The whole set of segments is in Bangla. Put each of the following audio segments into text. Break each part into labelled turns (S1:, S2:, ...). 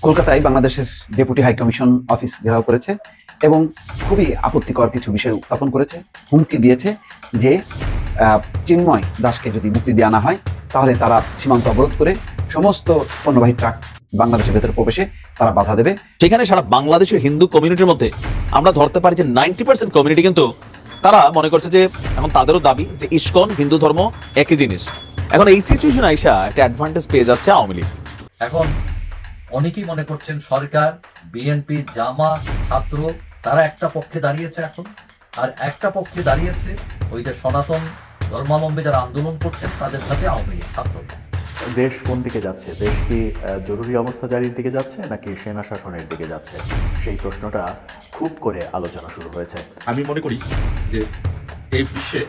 S1: কলকাতায় বাংলাদেশের ডেপুটি হাই কমিশন অফিস ঘেরাও করেছে এবং খুবই আপত্তিকর কিছু বিষয় উত্থাপন করেছে, হুমকি দিয়েছে যে চিন্ময় দাসকে যদি মুক্তি দেওয়া না হয় তাহলে তারা সীমান্ত অবরোধ করে সমস্ত পণ্যবাহী ট্রাক বাংলাদেশের ভেতরে প্রবেশে তারা বাধা দেবে।
S2: সেখানে সারা বাংলাদেশের হিন্দু কমিউনিটির মধ্যে আমরা ধরতে পারি যে 90% কমিউনিটি কিন্তু তারা মনে করছে যে এখন তাদেরও দাবি যে ইসকন হিন্দু ধর্ম একই জিনিস। এখন এই সিচুয়েশন আইসা একটা অ্যাডভান্টেজ পেয়ে যাচ্ছে আওয়ামী লীগ।
S3: এখন অনেকেই মনে করছেন সরকার, বিএনপি, জামাত, ছাত্র তারা একটা পক্ষে দাঁড়িয়েছে এখন, আর একটা পক্ষে দাঁড়িয়েছে ওই যে সনাতন ধর্মাবলম্বী যারা আন্দোলন করছেন তাদের সাথে আওয়ামী লীগ ছাত্র।
S4: দেশ কোন দিকে যাচ্ছে? দেশ কি জরুরি অবস্থা জারির দিকে যাচ্ছে নাকি সেনা শাসনের দিকে যাচ্ছে? সেই প্রশ্নটা খুব করে আলোচনা শুরু হয়েছে।
S5: আমি মনে করি যে এই বিশ্বে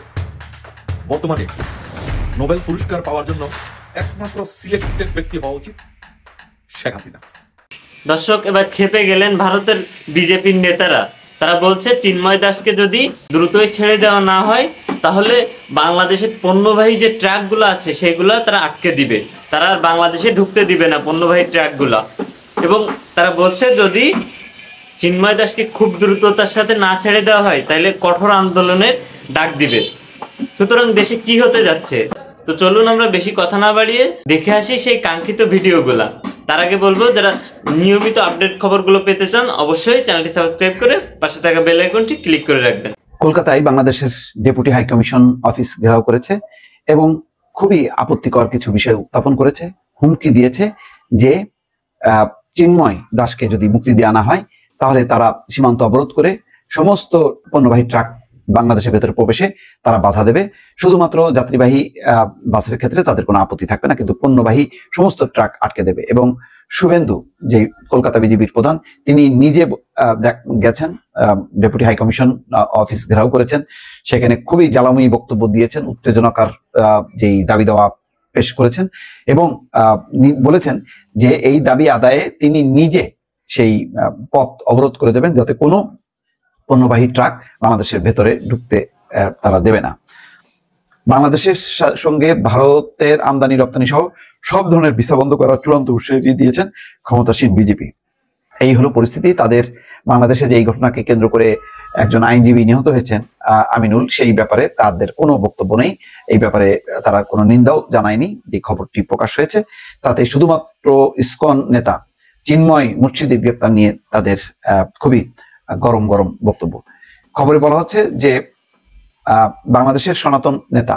S5: বর্তমানে নোবেল পুরস্কার পাওয়ার জন্য একমাত্র সিলেক্টেড ব্যক্তি হওয়া উচিত শেখ হাসিনা।
S6: দর্শক এবার খেপে গেলেন ভারতের বিজেপির নেতারা। তারা বলছে চিন্ময় দাসকে যদি দ্রুতই ছেড়ে দেওয়া না হয় তাহলে বাংলাদেশের পণ্যবাহী যে ট্রাকগুলো আছে সেগুলো তারা আটকে দিবে, তারা আর বাংলাদেশে ঢুকতে দিবে না পণ্যবাহী ট্রাকগুলো। এবং তারা বলছে যদি চিন্ময় দাসকে খুব দ্রুততার সাথে না ছেড়ে দেওয়া হয় তাহলে কঠোর আন্দোলনের ডাক দিবে। সুতরাং দেশে কি হতে যাচ্ছে, তো চলুন আমরা বেশি কথা না বাড়িয়ে দেখে আসি সেই কাঙ্ক্ষিত ভিডিওগুলা। তার আগে বলবো যারা নিয়মিত আপডেট খবরগুলো পেতে চান অবশ্যই চ্যানেলটি সাবস্ক্রাইব করে পাশে থাকা বেল আইকনটি ক্লিক করে রাখবেন।
S1: কলকাতায় বাংলাদেশের ডেপুটি হাই কমিশন অফিস ঘেরাও করেছে এবং খুবই আপত্তিকর কিছু বিষয় উত্থাপন করেছে, হুমকি দিয়েছে যে চিন্ময় দাসকে যদি মুক্তি দেওয়া না হয় তাহলে তারা সীমান্ত অবরোধ করে সমস্ত পণ্যবাহী ট্রাক বাংলাদেশের ভেতরে প্রবেশে তারা বাধা দেবে। শুধুমাত্র যাত্রীবাহী বাসের ক্ষেত্রে তাদের কোনো আপত্তি থাকবে না, কিন্তু পণ্যবাহী সমস্ত ট্রাক আটকে দেবে। এবং শুভেন্দু, যে কলকাতা বিজেপির প্রধান, তিনি নিজে গেছেন, ডেপুটি হাই কমিশন অফিস ঘেরাও করেছেন, সেখানে খুবই জ্বালাময়ী বক্তব্য দিয়েছেন, উত্তেজনাকার যেই দাবি দেওয়া পেশ করেছেন এবং বলেছেন যে এই দাবি আদায়ে তিনি নিজে সেই পথ অবরোধ করে দেবেন যাতে কোনো পণ্যবাহী ট্রাক বাংলাদেশের ভেতরে ঢুকতে তারা দেবে না। বাংলাদেশের সঙ্গে ভারতের আমদানি রপ্তানি সহ সব ধরনের ভিসা বন্ধ করার চূড়ান্ত হুঁশিয়ারি দিয়েছেন ক্ষমতাসীন বিজেপি। এই হলো পরিস্থিতি। তাদের বাংলাদেশে যে এই ঘটনাকে কেন্দ্র করে একজন আইনজীবী নিহত হয়েছেন আমিনুল, সেই ব্যাপারে তাদের কোনো বক্তব্য নেই, এই ব্যাপারে তারা কোনো নিন্দাও জানায়নি। যে খবরটি প্রকাশ হয়েছে তাতে শুধুমাত্র ইসকন নেতা চিন্ময় মুর্শিদের গ্রেপ্তার নিয়ে তাদের খুবই গরম গরম বক্তব্য। খবরে বলা হচ্ছে যে বাংলাদেশের সনাতন নেতা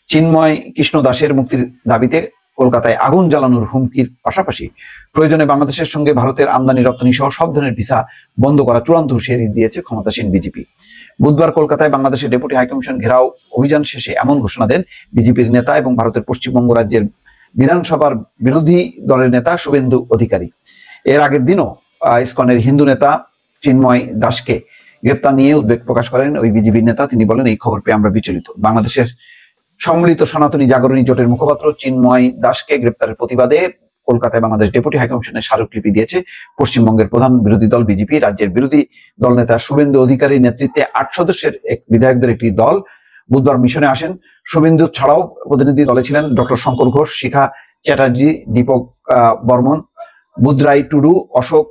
S1: চিন্ময় কৃষ্ণ দাসের মুক্তির দাবিতে কলকাতায় আগুন জ্বালানোর হুমকির পাশাপাশি প্রয়োজনে বাংলাদেশের সঙ্গে ভারতের আমদানি রপ্তানি সহ সব ধরনের ভিসা বন্ধ করা চূড়ান্ত হুঁশিয়ারি দিয়েছে ক্ষমতাসীন বিজেপি। বুধবার কলকাতায় বাংলাদেশের ডেপুটি হাইকমিশন ঘেরাও অভিযান শেষে এমন ঘোষণা দেন বিজেপির নেতা এবং ভারতের পশ্চিমবঙ্গ রাজ্যের বিধানসভার বিরোধী দলের নেতা শুভেন্দু অধিকারী। এর আগের দিনও ইসকনের হিন্দু নেতা চিন্ময় দাসকে গ্রেপ্তার নিয়ে উদ্বেগ প্রকাশ করেন ওই বিজেপির নেতা। তিনি বলেন, এই খবর পেয়ে আমরা বিচলিত। বাংলাদেশের সম্মিলিত সনাতনী জাগরণী জোটের মুখপাত্র চিন্ময় দাসকে গ্রেপ্তারের প্রতিবাদে কলকাতায় বাংলাদেশ ডেপুটি হাইকমিশনের স্মারকলিপি দিয়েছে পশ্চিমবঙ্গের প্রধান বিরোধী দল বিজেপি। রাজ্যের বিরোধী দল নেতা শুভেন্দু অধিকারীর নেতৃত্বে 8 সদস্যের এক বিধায়কদের একটি দল বুধবার মিশনে আসেন। শুভেন্দু ছাড়াও প্রতিনিধি দলে ছিলেন ডক্টর শঙ্কর ঘোষ, শিখা চ্যাটার্জি, দীপক বর্মন, বুধরাই টুডু, অশোক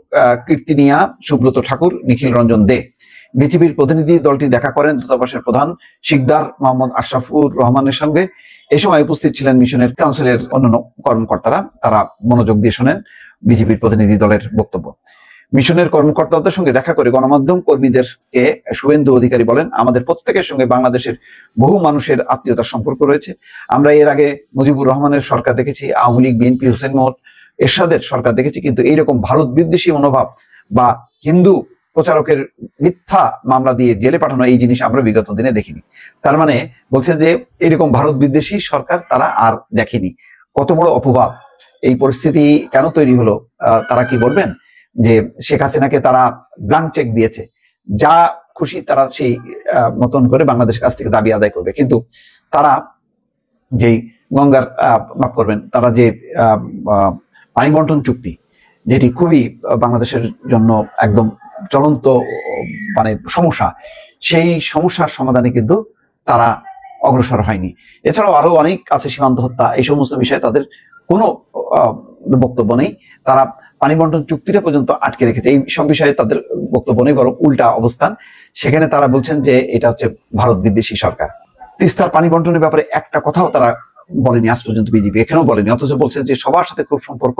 S1: কীর্তিনিয়া, সুব্রত ঠাকুর, নিখিল রঞ্জন দে। বিজেপির প্রতিনিধি দলটি দেখা করেন দূতাবাসের প্রধান শিকদার মোহাম্মদ আশরাফুর রহমানের সঙ্গে। এ সময় উপস্থিত ছিলেন মিশনের কাউন্সিলের অন্যান্য কর্মকর্তারা। তারা মনোযোগ দিয়ে শোনেন বিজেপির প্রতিনিধি দলের বক্তব্য। মিশনের কর্মকর্তাদের সঙ্গে দেখা করে গণমাধ্যম কর্মীদেরকে শুভেন্দু অধিকারী বলেন, আমাদের প্রত্যেকের সঙ্গে বাংলাদেশের বহু মানুষের আত্মীয়তার সম্পর্ক রয়েছে। আমরা এর আগে মুজিবুর রহমানের সরকার দেখেছি, আওয়ামী লীগ, বিএনপি, হুসেন মোহাম্মদ এরশাদের সরকার দেখেছি, কিন্তু এইরকম ভারত বিদ্বেষী মনোভাব বা হিন্দু প্রচারকের মিথ্যা মামলা দিয়ে জেলে পাঠানো এই জিনিস আমরা বিগত দিনে দেখিনি। তার মানে বলছে যে এরকম ভারত বিদ্বেষী সরকার তারা আর দেখেনি। কত বড় অপবাদ! এই পরিস্থিতি কেন তৈরি হলো? তারা কি বলবেন যে শেখ হাসিনাকে তারা ব্ল্যাঙ্ক চেক দিয়েছে, যা খুশি তারা সেই মতন করে বাংলাদেশের কাছ থেকে দাবি আদায় করবে। কিন্তু তারা যেই গঙ্গার মাফ করবেন, তারা যে পানি বন্টন চুক্তি, যেটি খুবই বাংলাদেশের জন্য একদম চলন্ত মানে সমস্যা, সেই সমস্যার সমাধানে কিন্তু তারা অগ্রসর হয়নি। এছাড়াও আরো অনেক আছে, সীমান্ত হত্যা, এই সমস্ত বিষয়ে তাদের কোনো বক্তব্য নেই। তারা পানি বন্টন চুক্তিটা পর্যন্ত আটকে রেখেছে। এই সব বিষয়ে তাদের বক্তব্য নেই, বরং উল্টা অবস্থান। সেখানে তারা বলছেন যে এটা হচ্ছে ভারত বিদ্বেষী সরকার। তিস্তার পানি বন্টনের ব্যাপারে একটা কথাও তারা বলেনি আজ পর্যন্ত, বিজেপি এখানেও বলেনি, অথচ বলছেন যে সবার সাথে খুব সম্পর্ক।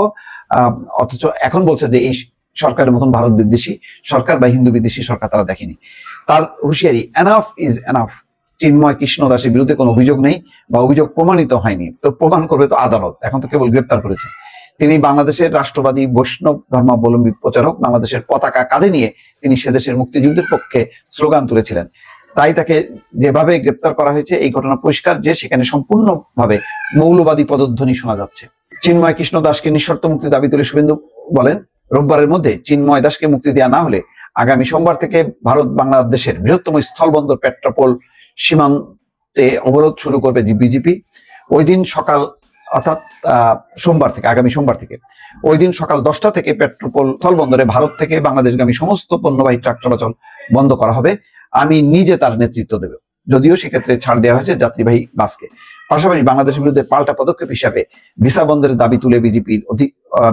S1: অথচ এখন বলছে যে এই সরকারের মতন ভারত বিদ্বেষী সরকার বা হিন্দু বিদ্বেষী সরকার তারা দেখেনি। তার হুঁশিয়ারি, enough is enough. Chinmoy Krishna দাসের বিরুদ্ধে কোনো অভিযোগ নেই বা অভিযোগ প্রমাণিত হয়নি, তো প্রমাণ করবে তো আদালত, এখন তো কেবল গ্রেপ্তার করেছে। তিনি বাংলাদেশের রাষ্ট্রবাদী বৈষ্ণব ধর্মাবলম্বী প্রচারক, বাংলাদেশের পতাকা কাঁধে নিয়ে তিনি সে দেশের মুক্তিযুদ্ধের পক্ষে স্লোগান তুলেছিলেন। তাই তাকে যেভাবে গ্রেপ্তার করা হয়েছে, এই ঘটনা পরিষ্কার যে সেখানে সম্পূর্ণভাবে মৌলবাদী পদধ্বনি শোনা যাচ্ছে। চিন্ময় কৃষ্ণ দাসকে নিঃশর্ত মুক্তি দাবি তুলে শুভেন্দু বলেন, রোববারের মধ্যে চিন্ময় দাসকে মুক্তি দেওয়া না হলে আগামী সোমবার থেকে ভারত বাংলাদেশের বৃহত্তম স্থলবন্দর পেট্রাপোল সীমান্তে অবরোধ শুরু করবে বিজেপি। ওই দিন সকাল, অর্থাৎ আগামী সোমবার থেকে ওই দিন সকাল 10টা থেকে পেট্রাপোল স্থলবন্দরে ভারত থেকে বাংলাদেশগামী সমস্ত পণ্যবাহী ট্রাক চলাচল বন্ধ করা হবে। আমি নিজে তার নেতৃত্ব দেব, যদিও সেক্ষেত্রে ছাড় দেওয়া হয়েছে যাত্রীবাহী বাসকে। পাশাপাশি বাংলাদেশের বিরুদ্ধে পাল্টা পদক্ষেপ হিসাবে ভিসা বন্ধের দাবি তুলে বিজেপির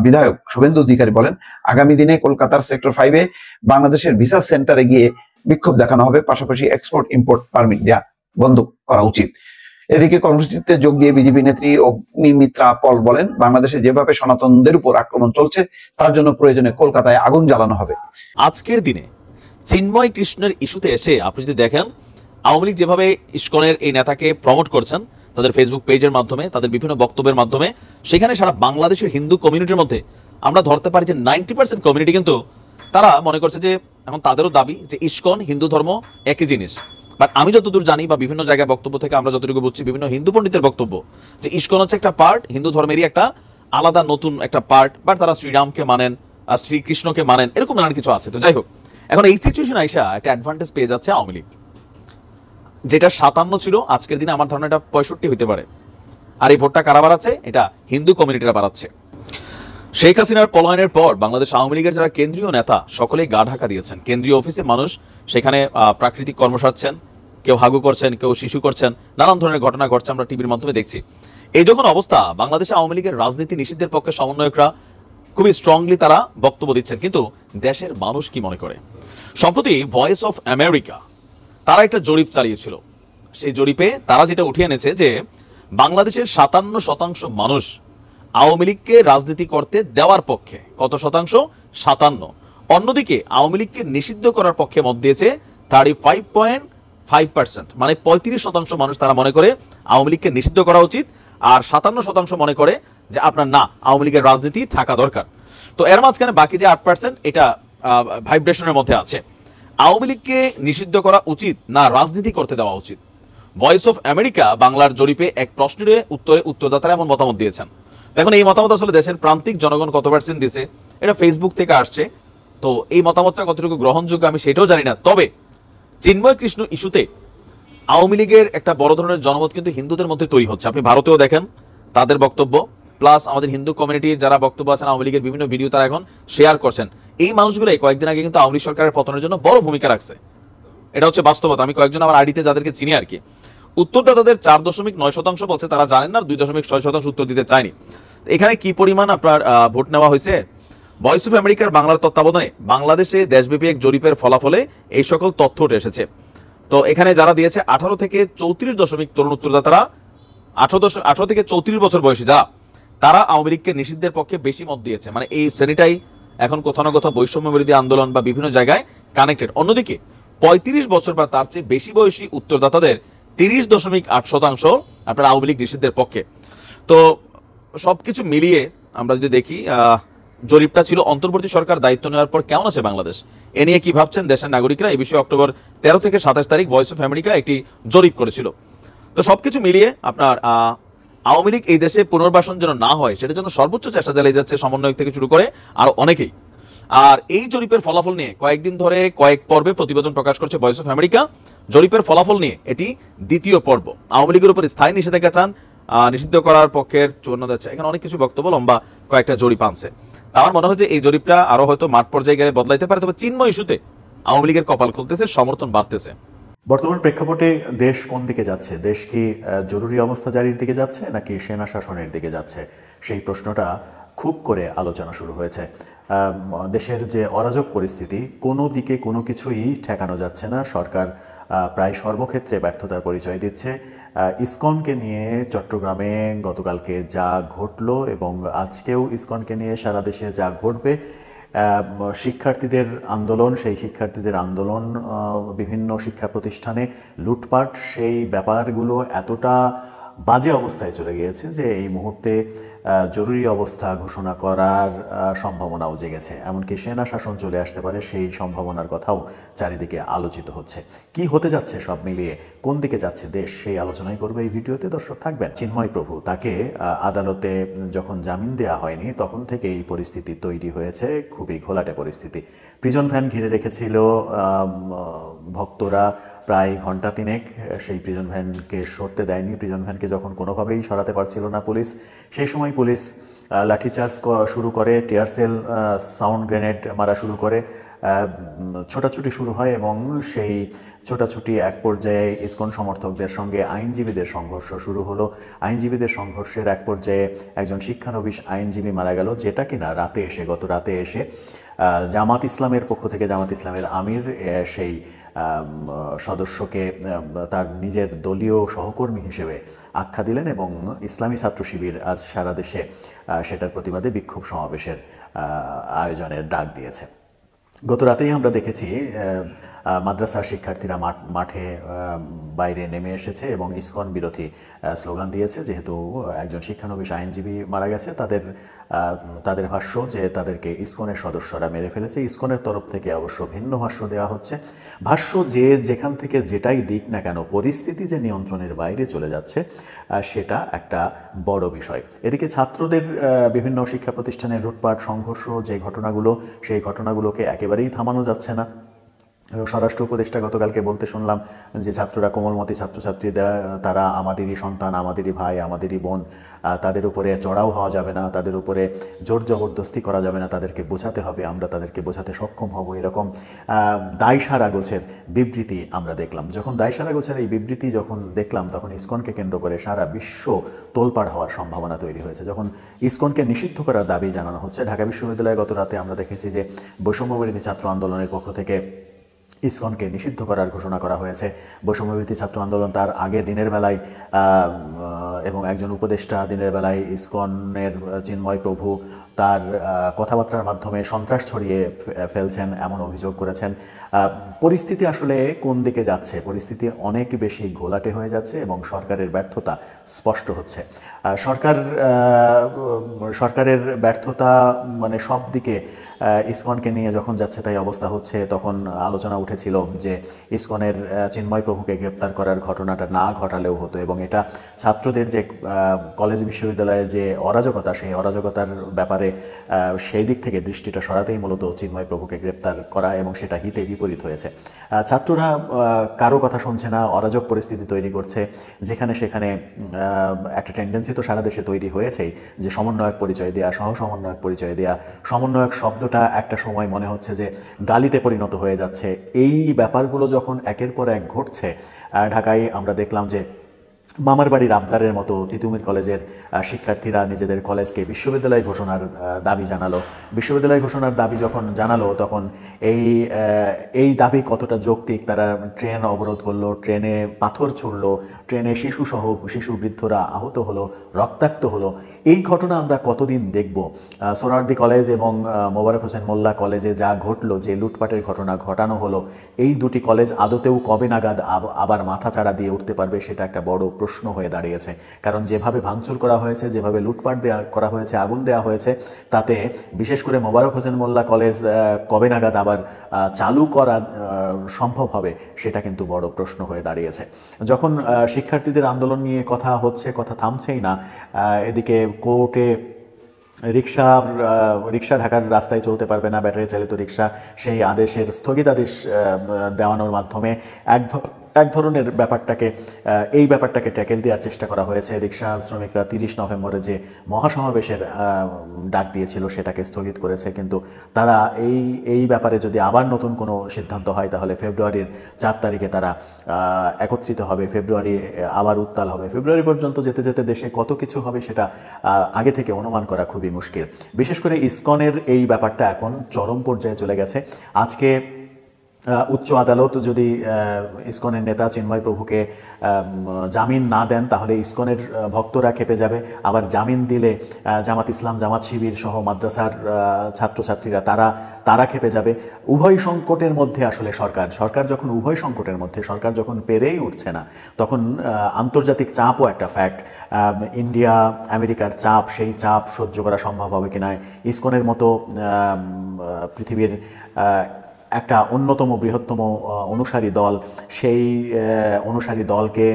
S1: বিধায়ক শুভেন্দু অধিকারী বলেন, আগামী দিনে কলকাতার সেক্টর 5-এ বাংলাদেশের ভিসা সেন্টারে গিয়ে বিক্ষোভ দেখানো হবে। পাশাপাশি এক্সপোর্ট ইম্পোর্ট পারমিট দেওয়া বন্ধ করা উচিত। এদিকে কর্মসূচিতে যোগ দিয়ে বিজেপি নেত্রী অগ্নিমিত্রা পল বলেন, বাংলাদেশে যেভাবে সনাতনদের উপর আক্রমণ চলছে তার জন্য প্রয়োজনে কলকাতায় আগুন জ্বালানো হবে।
S2: আজকের দিনে চিন্ময় কৃষ্ণের ইস্যুতে এসে আপনি যদি দেখেন, আওয়ামী লীগ যেভাবে ইসকনের এই নেতাকে প্রমোট করছেন তাদের ফেসবুক পেজের মাধ্যমে, তাদের বিভিন্ন বক্তব্যের মাধ্যমে, সেখানে সারা বাংলাদেশের হিন্দু কমিউনিটির মধ্যে আমরা ধরতে পারি যে 90% কমিউনিটি কিন্তু তারা মনে করছে যে এখন তাদেরও দাবি যে ইসকন হিন্দু ধর্ম একই জিনিস। বাট আমি যতদূর জানি বা বিভিন্ন জায়গায় বক্তব্য থেকে আমরা যতটুকু বুঝছি, বিভিন্ন হিন্দু পণ্ডিতের বক্তব্য যে ইসকন হচ্ছে একটা পার্ট, হিন্দু ধর্মেরই একটা আলাদা নতুন একটা পার্ট, বাট তারা শ্রীরামকে মানেন, শ্রীকৃষ্ণকে মানেন, এরকম নানান কিছু আছে। তো যাই হোক, এখন এই সিচুয়েশন আইসা একটা অ্যাডভান্টেজ পেয়ে যাচ্ছে আওয়ামী লীগ, যেটা 57 ছিল, আজকের দিনে আমার ধারণা এটা 65 হইতে পারে। আর এই ভোটটা কারা বাড়াচ্ছে? এটা হিন্দু কমিউনিটিরা বাড়াচ্ছে। শেখ হাসিনার পলায়নের পর বাংলাদেশ আওয়ামী লীগের যারা কেন্দ্রীয় নেতা সকলেই গা ঢাকা দিয়েছেন। কেন্দ্রীয় অফিসে মানুষ সেখানে প্রাকৃতিক কর্ম সারছেন, কেউ হাগু করছেন, কেউ শিশু করছেন, নানান ধরনের ঘটনা ঘটছে, আমরা টিভির মাধ্যমে দেখছি। এই যখন অবস্থা, বাংলাদেশে আওয়ামী লীগের রাজনীতি নিষিদ্ধের পক্ষে সমন্বয়করা খুবই স্ট্রংলি তারা বক্তব্য দিচ্ছেন, কিন্তু দেশের মানুষ কি মনে করে? সম্প্রতি ভয়েস অফ আমেরিকা তারা একটা জরিপ চালিয়েছিল। সেই জরিপে তারা যেটা উঠিয়ে এনেছে যে বাংলাদেশের 57% মানুষ আওয়ামী লীগকে রাজনীতি করতে দেওয়ার পক্ষে। কত শতাংশ? 57। অন্যদিকে আওয়ামী লীগকে নিষিদ্ধ করার পক্ষে মত দিয়েছে 35.5%, মানে 35% মানুষ তারা মনে করে আওয়ামী লীগকে নিষিদ্ধ করা উচিত, আর 57% মনে করে যে আপনার না, আওয়ামী লীগের রাজনীতি থাকা দরকার। তো এর মাঝখানে বাকি যে 8% এটা ভাইব্রেশনের মধ্যে আছে। আওয়ামী লীগকে নিষিদ্ধ করা উচিত না রাজনীতি করতে দেওয়া উচিত? ভয়েস অফ আমেরিকা বাংলার জরিপে এক প্রশ্নের উত্তরে উত্তরদাতারা এমন মতামত দিয়েছেন। দেখুন, এই মতামত আসলে দেশের প্রান্তিক জনগণ কত পার্সেন্ট দিয়েছে, এটা ফেসবুক থেকে আসছে, তো এই মতামতটা কতটুকু গ্রহণযোগ্য আমি সেটাও জানি না। তবে চিন্ময় কৃষ্ণ ইস্যুতে আওয়ামী লীগের একটা বড় ধরনের জনমত কিন্তু হিন্দুদের মধ্যে তৈরি হচ্ছে। আপনি ভারতেও দেখেন তাদের বক্তব্য, প্লাস আমাদের হিন্দু কমিউনিটির যারা বক্তব্য আছেন, আওয়ামী লীগের বিভিন্ন ভিডিও তারা এখন শেয়ার করছেন। এই মানুষগুলোই কয়েকদিন আগে কিন্তু আওয়ামী লীগ সরকারের পতনের জন্য বড় ভূমিকা রাখছে, এটা হচ্ছে বাস্তবতা। আমি কয়েকজন আমার আইডিতে যাদেরকে চিনি আর কি, উত্তরদাতাদের 4.9% বলছে তারা জানেন না, 2.6% উত্তর দিতে চায়নি। এখানে কি পরিমাণ আপনার ভোট নেওয়া হয়েছে? ভয়েস অফ আমেরিকার বাংলার তত্ত্বাবধানে বাংলাদেশে দেশব্যাপী এক জরিপের ফলাফলে এই সকল তথ্য উঠে এসেছে। তো এখানে যারা দিয়েছে 18 থেকে 34 তরুণ উত্তরদাতারা, 18 থেকে 34 বছর বয়সী যারা, তারা আওয়ামী লীগকে নিষিদ্ধের পক্ষে বেশি মত দিয়েছে। মানে এই শ্রেণীটাই এখন কোথাও না কোথাও বৈষম্য বিরোধী আন্দোলন বা বিভিন্ন জায়গায় কানেক্টেড। অন্যদিকে 35 বছর বা তার চেয়ে বেশি বয়সী উত্তরদাতাদের 30.8% আপনার আওয়ামী লীগ নিষিদ্ধের পক্ষে। তো সবকিছু মিলিয়ে আমরা যদি দেখি, জরিপটা ছিল অন্তর্বর্তী সরকার দায়িত্ব নেওয়ার পর কেমন আছে বাংলাদেশ, এ নিয়ে কি ভাবছেন দেশের নাগরিকরা। এই বিষয়ে অক্টোবর 13 থেকে 27 তারিখ ভয়েস অফ আমেরিকা একটি জরিপ করেছিল। তো সবকিছু মিলিয়ে আপনার আওয়ামী লীগ এই দেশে পুনর্বাসন যেন না হয় সেটার জন্য সর্বোচ্চ চেষ্টা চালিয়ে যাচ্ছে সমন্বয়ক থেকে শুরু করে আরো অনেকেই। আর এই জরিপের ফলাফল নিয়ে কয়েকদিন ধরে কয়েক পর্বে প্রতিবেদন প্রকাশ করছে ভয়েস অফ আমেরিকা। জরিপের ফলাফল নিয়ে এটি দ্বিতীয় পর্ব। আওয়ামী লীগের উপর স্থায়ী নিষেধাজ্ঞা চান, নিষিদ্ধ করার পক্ষের 54 যাচ্ছে, এখানে অনেক কিছু বক্তব্য, লম্বা কয়েকটা জরিপ আনছে। আমার মনে হয় যে এই জরিপটা আরো হয়তো মাঠ পর্যায়ে গেলে বদলাইতে পারে। তবে চিন্ময় ইস্যুতে আওয়ামী লীগের কপাল খুলতেছে, সমর্থন বাড়তেছে।
S4: বর্তমান প্রেক্ষাপটে দেশ কোন দিকে যাচ্ছে? দেশ কি জরুরি অবস্থা জারির দিকে যাচ্ছে নাকি সেনা শাসনের দিকে যাচ্ছে? সেই প্রশ্নটা খুব করে আলোচনা শুরু হয়েছে। দেশের যে অরাজক পরিস্থিতি, কোনো দিকে কোনো কিছুই ঠেকানো যাচ্ছে না। সরকার প্রায় সর্বক্ষেত্রে ব্যর্থতার পরিচয় দিচ্ছে। ইসকনকে নিয়ে চট্টগ্রামে গতকালকে যা ঘটলো এবং আজকেও ইসকনকে নিয়ে সারা দেশে যা ঘটবে, শিক্ষার্থীদের আন্দোলন, সেই শিক্ষার্থীদের আন্দোলন, বিভিন্ন শিক্ষা প্রতিষ্ঠানে লুটপাট, সেই ব্যাপারগুলো এতটা বাজে অবস্থায় চলে গিয়েছে যে এই মুহূর্তে জরুরি অবস্থা ঘোষণা করার সম্ভাবনাও জেগেছে। এমনকি সেনা শাসন চলে আসতে পারে, সেই সম্ভাবনার কথাও চারিদিকে আলোচিত হচ্ছে। কি হতে যাচ্ছে সব মিলিয়ে, কোন দিকে যাচ্ছে দেশ, সেই আলোচনাই করবে এই ভিডিওতে। দর্শক থাকবেন। চিন্ময় প্রভু, তাকে আদালতে যখন জামিন দেওয়া হয়নি তখন থেকে এই পরিস্থিতি তৈরি হয়েছে, খুবই ঘোলাটে পরিস্থিতি। প্রিজন ভ্যান ঘিরে রেখেছিল ভক্তরা প্রায় ঘন্টা তিনেক, সেই প্রিজন ভ্যানকে সরতে দেয়নি। প্রিজন ভ্যানকে যখন কোনোভাবেই সরাতে পারছিল না পুলিশ, সেই সময় পুলিশ লাঠিচার্জ শুরু করে, টিয়ারসেল, সাউন্ড গ্রেনেড মারা শুরু করে, ছোটাছুটি শুরু হয় এবং সেই ছোটাছুটি এক পর্যায়ে ইসকন সমর্থকদের সঙ্গে আইনজীবীদের সংঘর্ষ শুরু হলো। আইনজীবীদের সংঘর্ষের এক পর্যায়ে একজন শিক্ষানবিশ আইনজীবী মারা গেল, যেটা কিনা গত রাতে এসে জামাত ইসলামের পক্ষ থেকে জামাত ইসলামের আমির সেই সদস্যকে তার নিজের দলীয় সহকর্মী হিসেবে আখ্যা দিলেন এবং ইসলামী ছাত্র শিবির আজ সারা দেশে সেটার প্রতিবাদে বিক্ষোভ সমাবেশের আয়োজনের ডাক দিয়েছে। গত রাতেই আমরা দেখেছি মাদ্রাসার শিক্ষার্থীরা মাঠে বাইরে নেমে এসেছে এবং ইসকন বিরোধী স্লোগান দিয়েছে। যেহেতু একজন শিক্ষানবিশ আইনজীবী মারা গেছে, তাদের ভাষ্য যে তাদেরকে ইসকনের সদস্যরা মেরে ফেলেছে। ইসকনের তরফ থেকে অবশ্য ভিন্ন ভাষ্য দেওয়া হচ্ছে। ভাষ্য যে যেখান থেকে যেটাই দিক না কেন, পরিস্থিতি যে নিয়ন্ত্রণের বাইরে চলে যাচ্ছে সেটা একটা বড় বিষয়। এদিকে ছাত্রদের বিভিন্ন শিক্ষা প্রতিষ্ঠানে লুটপাট, সংঘর্ষ যে ঘটনাগুলো, সেই ঘটনাগুলোকে একেবারেই থামানো যাচ্ছে না। স্বরাষ্ট্র উপদেষ্টা গতকালকে বলতে শুনলাম যে ছাত্ররা, কোমলমতি ছাত্রছাত্রীরা, তারা আমাদেরই সন্তান, আমাদেরই ভাই, আমাদেরই বোন, তাদের উপরে চড়াও হওয়া যাবে না, তাদের উপরে জোর জবরদস্তি করা যাবে না, তাদেরকে বোঝাতে হবে, আমরা তাদেরকে বোঝাতে সক্ষম হব, এরকম দায়সারা গোছের বিবৃতি আমরা দেখলাম। যখন দায়সারা গোছের এই বিবৃতি যখন দেখলাম, তখন ইসকনকে কেন্দ্র করে সারা বিশ্ব তোলপাড় হওয়ার সম্ভাবনা তৈরি হয়েছে। যখন ইসকনকে নিষিদ্ধ করার দাবি জানানো হচ্ছে, ঢাকা বিশ্ববিদ্যালয়ে গত রাতে আমরা দেখেছি যে বৈষম্যবিরোধী ছাত্র আন্দোলনের পক্ষ থেকে ইসকনকে নিষিদ্ধ করার ঘোষণা করা হয়েছে। বৈষম্যবিরোধী ছাত্র আন্দোলন তার আগে দিনের বেলায় এবং একজন উপদেষ্টা দিনের বেলায় ইসকনের চিন্ময় প্রভু তার কথাবার্তার মাধ্যমে সন্ত্রাস ছড়িয়ে ফেলছেন এমন অভিযোগ করেছেন। পরিস্থিতি আসলে কোন দিকে যাচ্ছে, পরিস্থিতি অনেক বেশি ঘোলাটে হয়ে যাচ্ছে এবং সরকারের ব্যর্থতা স্পষ্ট হচ্ছে। সরকারের ব্যর্থতা মানে সব দিকে ইসকনকে নিয়ে যখন যাচ্ছে তাই অবস্থা হচ্ছে। তখন আলোচনা উঠেছিল যে ইসকনের চিন্ময় প্রভুকে গ্রেপ্তার করার ঘটনাটা না ঘটালেও হতো এবং এটা ছাত্রদের যে কলেজ বিশ্ববিদ্যালয়ে যে অরাজকতা, সেই অরাজকতার ব্যাপারে সেই দিক থেকে দৃষ্টিটা সরাতেই মূলত চিন্ময় প্রভুকে গ্রেপ্তার করা এবং সেটা হিতে বিপরীত হয়েছে। ছাত্ররা কারো কথা শুনছে না, অরাজক পরিস্থিতি তৈরি করছে, যেখানে সেখানে একটা টেন্ডেন্সি তো সারা দেশে তৈরি হয়েছেই যে সমন্বয়ক পরিচয় দেওয়া, সহ সমন্বয়ক পরিচয় দেওয়া। সমন্বয়ক শব্দটা একটা সময় মনে হচ্ছে যে গালিতে পরিণত হয়ে যাচ্ছে। এই ব্যাপারগুলো যখন একের পর এক ঘটছে, ঢাকায় আমরা দেখলাম যে মামার বাড়ির আবদারের মতো তিতুমির কলেজের শিক্ষার্থীরা নিজেদের কলেজকে বিশ্ববিদ্যালয় ঘোষণার দাবি জানালো। বিশ্ববিদ্যালয় ঘোষণার দাবি যখন জানালো, তখন এই দাবি কতটা যৌক্তিক, তারা ট্রেন অবরোধ করলো, ট্রেনে পাথর ছুড়লো, ট্রেনে শিশু বৃদ্ধরা আহত হলো, রক্তাক্ত হলো। এই ঘটনা আমরা কতদিন দেখব? সোহরাওয়ার্দী কলেজ এবং মোবারক হোসেন মোল্লা কলেজে যা ঘটলো, যে লুটপাটের ঘটনা ঘটানো হলো, এই দুটি কলেজ আদতেও কবে নাগাদ আবার মাথা চাড়া দিয়ে উঠতে পারবে, সেটা একটা বড় প্রশ্ন হয়ে দাঁড়িয়েছে। কারণ যেভাবে ভাঙচুর করা হয়েছে, যেভাবে লুটপাট করা হয়েছে, আগুন দেওয়া হয়েছে, তাতে বিশেষ করে মোবারক হোসেন মোল্লা কলেজ কবে নাগাদ আবার চালু করা সম্ভব হবে, সেটা কিন্তু বড় প্রশ্ন হয়ে দাঁড়িয়েছে। যখন শিক্ষার্থীদের আন্দোলন নিয়ে কথা হচ্ছে, কথা থামছেই না, এদিকে কোর্টে রিক্সা ঢাকার রাস্তায় চলতে পারবে না, ব্যাটারি চালিত রিক্সা, সেই আদেশের স্থগিতাদেশ দেওয়ানোর মাধ্যমে এক ধরনের ব্যাপারটাকে এই ব্যাপারটাকে ট্যাকেল দেওয়ার চেষ্টা করা হয়েছে। রিক্সা শ্রমিকরা 30 নভেম্বরে যে মহাসমাবেশের ডাক দিয়েছিল সেটাকে স্থগিত করেছে, কিন্তু তারা এই ব্যাপারে যদি আবার নতুন কোনো সিদ্ধান্ত হয় তাহলে ফেব্রুয়ারির 4 তারিখে তারা একত্রিত হবে, ফেব্রুয়ারি আবার উত্তাল হবে। ফেব্রুয়ারি পর্যন্ত যেতে যেতে দেশে কত কিছু হবে সেটা আগে থেকে অনুমান করা খুবই মুশকিল। বিশেষ করে ইসকনের এই ব্যাপারটা এখন চরম পর্যায়ে চলে গেছে। আজকে উচ্চ আদালত যদি ইসকনের নেতা চিন্ময় প্রভুকে জামিন না দেন তাহলে ইসকনের ভক্তরা খেপে যাবে, আবার জামিন দিলে জামাত ইসলাম, জামাত শিবির সহ মাদ্রাসার ছাত্রছাত্রীরা তারা খেপে যাবে। উভয় সংকটের মধ্যে আসলে সরকার যখন উভয় সংকটের মধ্যে, সরকার যখন পেরেই উঠছে না, তখন আন্তর্জাতিক চাপও একটা ফ্যাক্ট। ইন্ডিয়া, আমেরিকার চাপ, সেই চাপ সহ্য করা সম্ভব হবে কিনা। ইসকনের মতো পৃথিবীর একটা অন্যতম বৃহত্তম অনুসারী দল, সেই অনুসারী দলকে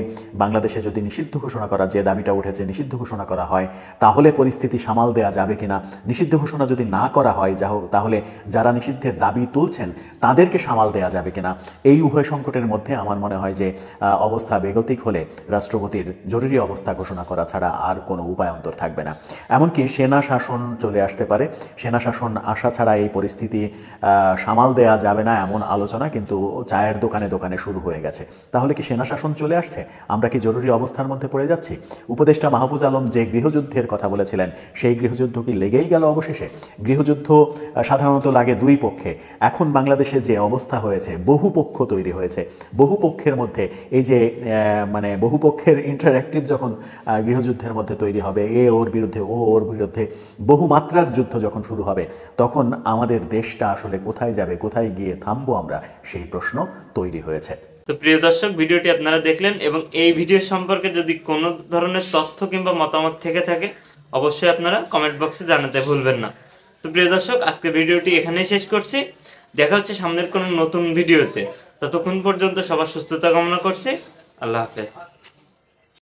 S4: বাংলাদেশে যদি নিষিদ্ধ ঘোষণা করা, যে দাবিটা উঠেছে নিষিদ্ধ ঘোষণা করা হয়, তাহলে পরিস্থিতি সামাল দেওয়া যাবে কিনা। নিষিদ্ধ ঘোষণা যদি না করা হয় তাহলে যারা নিষিদ্ধের দাবি তুলছেন তাদেরকে সামাল দেওয়া যাবে কিনা। এই উভয় সংকটের মধ্যে আমার মনে হয় যে অবস্থা বেগতিক হলে রাষ্ট্রপতির জরুরি অবস্থা ঘোষণা করা ছাড়া আর কোনো উপায়ান্তর থাকবে না। এমনকি সেনা শাসন চলে আসতে পারে। সেনা শাসন আসা ছাড়া এই পরিস্থিতি সামাল দেওয়া যাবে না এমন আলোচনা কিন্তু চায়ের দোকানে দোকানে শুরু হয়ে গেছে। তাহলে কি সেনা শাসন চলে আসছে? আমরা কি জরুরি অবস্থার মধ্যে পড়ে যাচ্ছি? উপদেষ্টা মাহফুজ আলম যে গৃহযুদ্ধের কথা বলেছিলেন, সেই গৃহযুদ্ধ কি লেগেই গেল অবশেষে? গৃহযুদ্ধ সাধারণত লাগে দুই পক্ষে। এখন বাংলাদেশে যে অবস্থা হয়েছে, বহু পক্ষ তৈরি হয়েছে। বহু পক্ষের মধ্যে এই যে মানে বহু পক্ষের ইন্টারঅ্যাক্টিভ যখন গৃহযুদ্ধের মধ্যে তৈরি হবে, ওর বিরুদ্ধে ওর বিরুদ্ধে, বহু মাত্রার যুদ্ধ যখন শুরু হবে, তখন আমাদের দেশটা আসলে কোথায় যাবে, কোথায় গিয়ে থামবো আমরা, সেই প্রশ্ন তৈরি হয়েছে।
S6: তো প্রিয় দর্শক, ভিডিওটি আপনারা দেখলেন এবং এই ভিডিও সম্পর্কে যদি কোনো ধরনের তথ্য কিংবা মতামত থেকে থাকে অবশ্যই আপনারা কমেন্ট বক্সে জানাতে ভুলবেন না। তো প্রিয় দর্শক, আজকে ভিডিওটি এখানেই শেষ করছি। দেখা হচ্ছে সামনের কোনো নতুন ভিডিওতে। ততক্ষণ পর্যন্ত সবার সুস্থতা কামনা করছি। আল্লাহ হাফেজ।